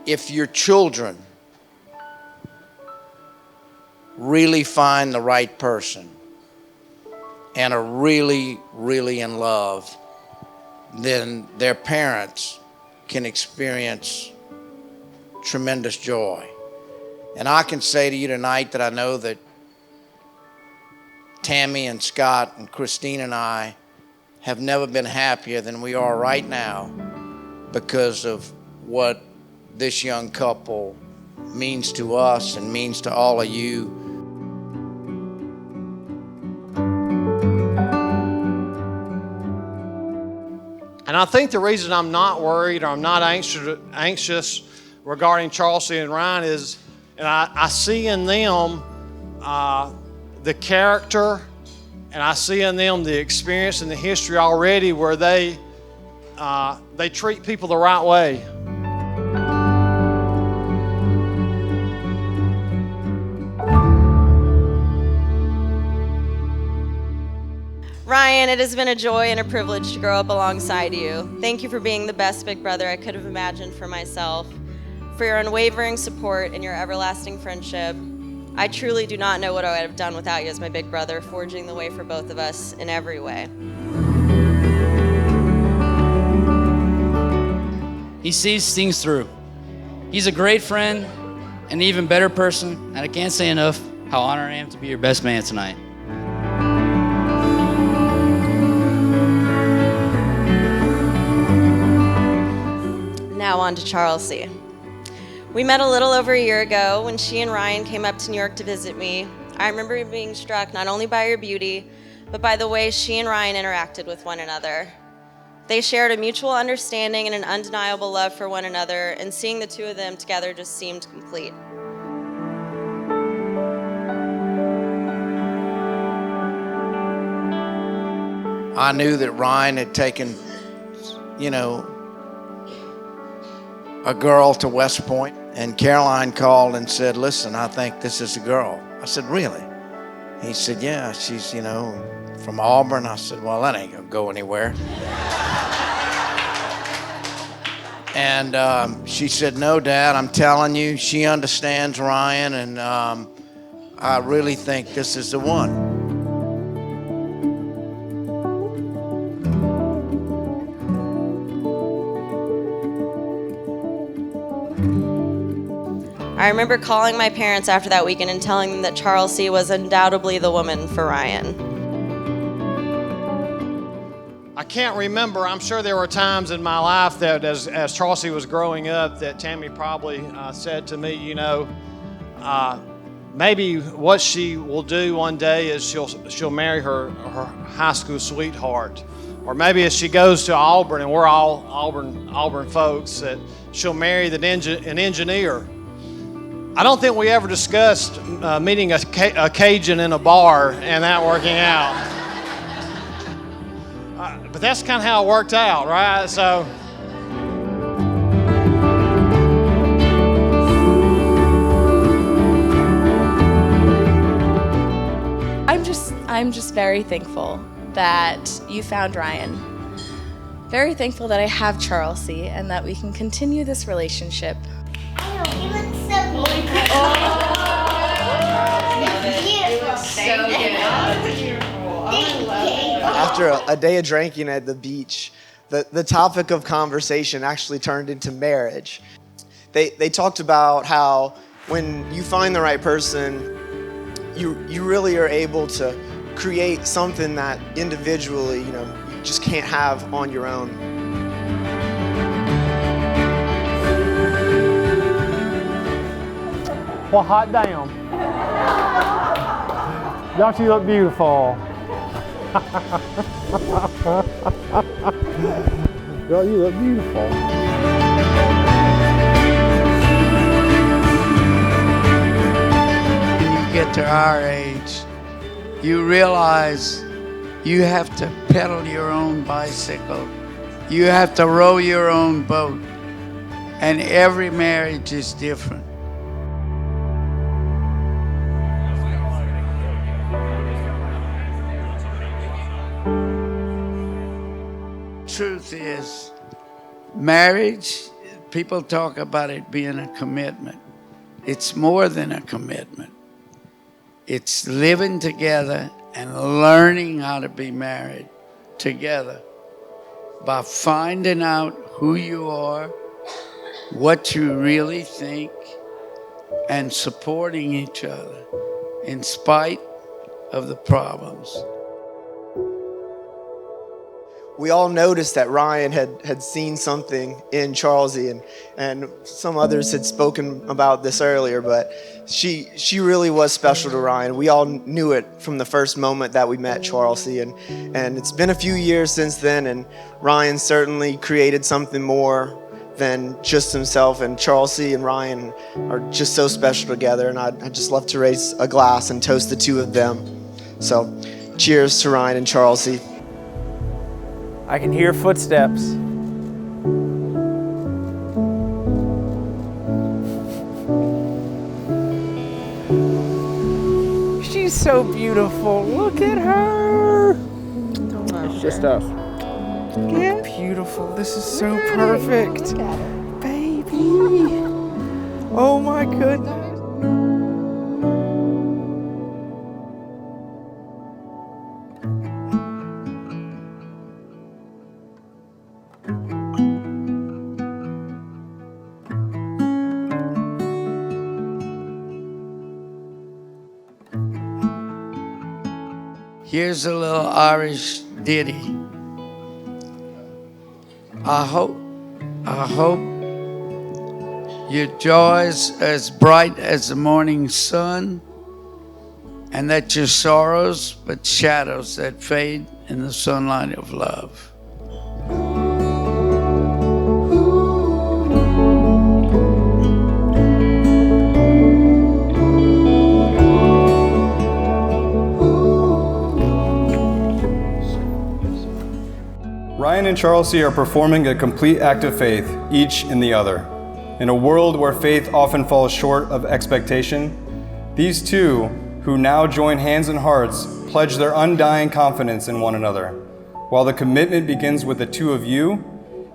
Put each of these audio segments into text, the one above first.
if your children really find the right person and are really, really in love, then their parents can experience tremendous joy. And I can say to you tonight that I know that Tammy and Scott and Christine and I have never been happier than we are right now because of what this young couple means to us and means to all of you. And I think the reason I'm not worried or I'm not anxious regarding Charlsie and Ryan is, and I see in them the character, and I see in them the experience and the history already where they treat people the right way. Ryan, it has been a joy and a privilege to grow up alongside you. Thank you for being the best big brother I could have imagined for myself, for your unwavering support and your everlasting friendship. I truly do not know what I would have done without you as my big brother, forging the way for both of us in every way. He sees things through. He's a great friend, an even better person, and I can't say enough how honored I am to be your best man tonight. Now on to Charlsie. We met a little over a year ago when she and Ryan came up to New York to visit me. I remember being struck not only by her beauty, but by the way she and Ryan interacted with one another. They shared a mutual understanding and an undeniable love for one another, and seeing the two of them together just seemed complete. I knew that Ryan had taken, a girl to West Point, and Caroline called and said, "Listen, I think this is a girl." I said, "Really?" He said, "Yeah, she's, from Auburn." I said, "Well, that ain't gonna go anywhere." And she said, "No, Dad, I'm telling you, she understands Ryan, and I really think this is the one." I remember calling my parents after that weekend and telling them that Charlsie was undoubtedly the woman for Ryan. I can't remember. I'm sure there were times in my life that as Charlsie was growing up that Tammy probably said to me, maybe what she will do one day is she'll marry her high school sweetheart. Or maybe as she goes to Auburn, and we're all Auburn folks, that she'll marry an engineer. I don't think we ever discussed meeting a Cajun in a bar and that working out. But that's kind of how it worked out, right? So. I'm just very thankful that you found Ryan. Very thankful that I have Charlsie and that we can continue this relationship. You look so beautiful. After a day of drinking at the beach, the topic of conversation actually turned into marriage. They talked about how when you find the right person, you really are able to create something that individually, you just can't have on your own. Well, hot damn. Don't you look beautiful? Girl, you look beautiful. When you get to our age, you realize you have to pedal your own bicycle. You have to row your own boat. And every marriage is different. Truth is, marriage People talk about it being a commitment. It's more than a commitment. It's living together and learning how to be married together by finding out who you are, what you really think, and supporting each other in spite of the problems. We all noticed that Ryan had seen something in Charlsie, and some others had spoken about this earlier, but she really was special to Ryan. We all knew it from the first moment that we met Charlsie, and it's been a few years since then, and Ryan certainly created something more than just himself, and Charlsie and Ryan are just so special together, and I'd just love to raise a glass and toast the two of them. So cheers to Ryan and Charlsie. I can hear footsteps. She's so beautiful. Look at her. It's just us. Yeah. Beautiful. This is so perfect. Baby. Oh my goodness. Here's a little Irish ditty. I hope your joy's as bright as the morning sun, and that your sorrows but shadows that fade in the sunlight of love. Ryan and Charlsie are performing a complete act of faith, each in the other. In a world where faith often falls short of expectation, these two, who now join hands and hearts, pledge their undying confidence in one another. While the commitment begins with the two of you,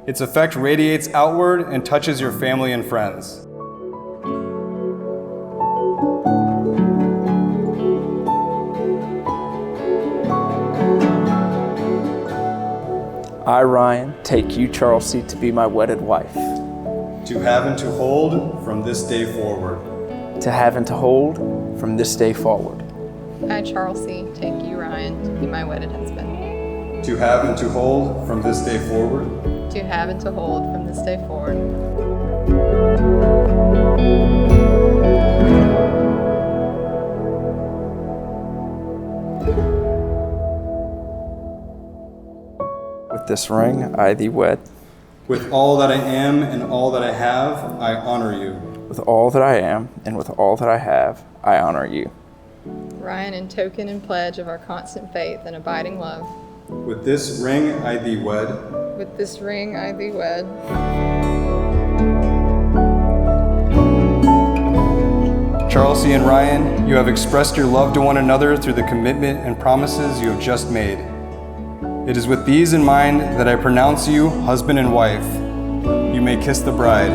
its effect radiates outward and touches your family and friends. I, Ryan, take you, Charlsie, to be my wedded wife. To have and to hold from this day forward. To have and to hold from this day forward. I, Charlsie, take you, Ryan, to be my wedded husband. To have and to hold from this day forward. To have and to hold from this day forward. With this ring, I thee wed. With all that I am and all that I have, I honor you. With all that I am and with all that I have, I honor you. Ryan, in token and pledge of our constant faith and abiding love. With this ring, I thee wed. With this ring, I thee wed. Charlsie and Ryan, you have expressed your love to one another through the commitment and promises you have just made. It is with these in mind that I pronounce you husband and wife. You may kiss the bride.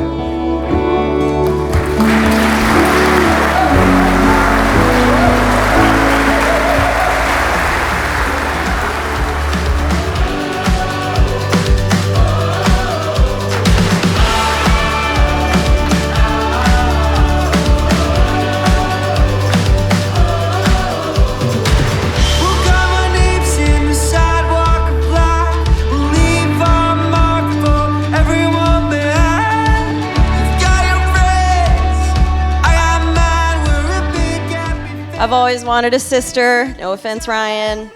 I've always wanted a sister, no offense, Ryan.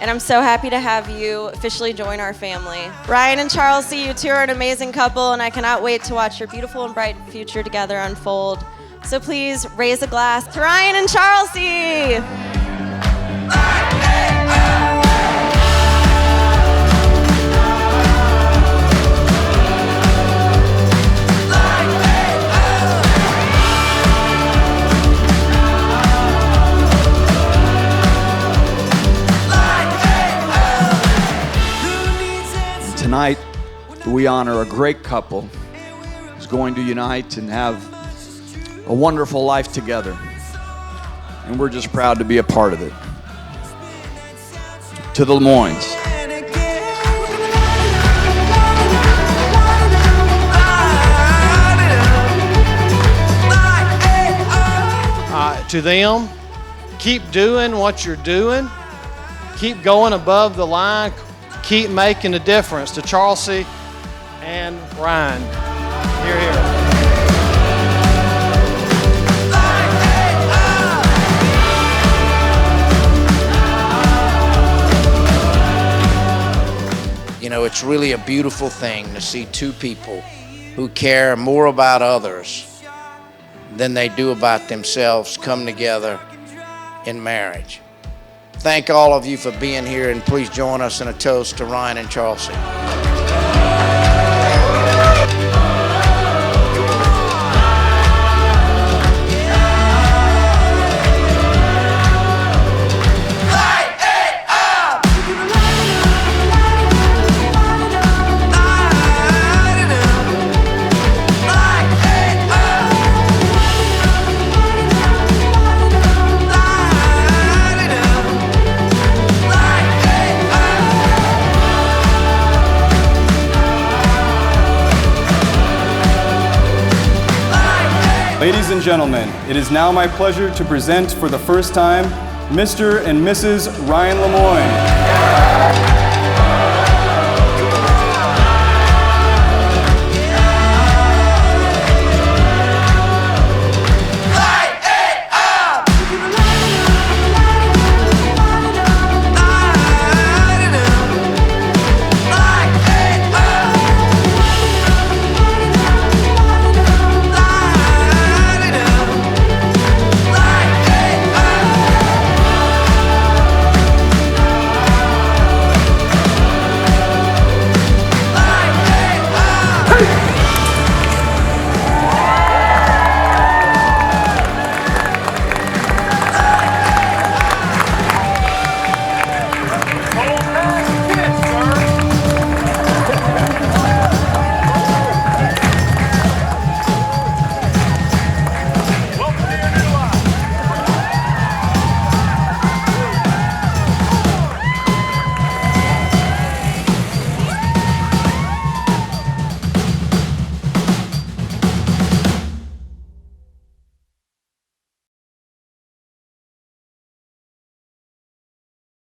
And I'm so happy to have you officially join our family. Ryan and Charlsie, you two are an amazing couple, and I cannot wait to watch your beautiful and bright future together unfold. So please raise a glass to Ryan and Charlsie. Tonight, we honor a great couple going to unite and have a wonderful life together. And we're just proud to be a part of it. To the Lemoynes. To them, keep doing what you're doing. Keep going above the line. Keep making a difference. To Charlsie and Ryan. Hear, hear. You know, it's really a beautiful thing to see two people who care more about others than they do about themselves come together in marriage. Thank all of you for being here, and please join us in a toast to Ryan and Charlsie. Ladies and gentlemen, it is now my pleasure to present for the first time Mr. and Mrs. Ryan Lemoyne.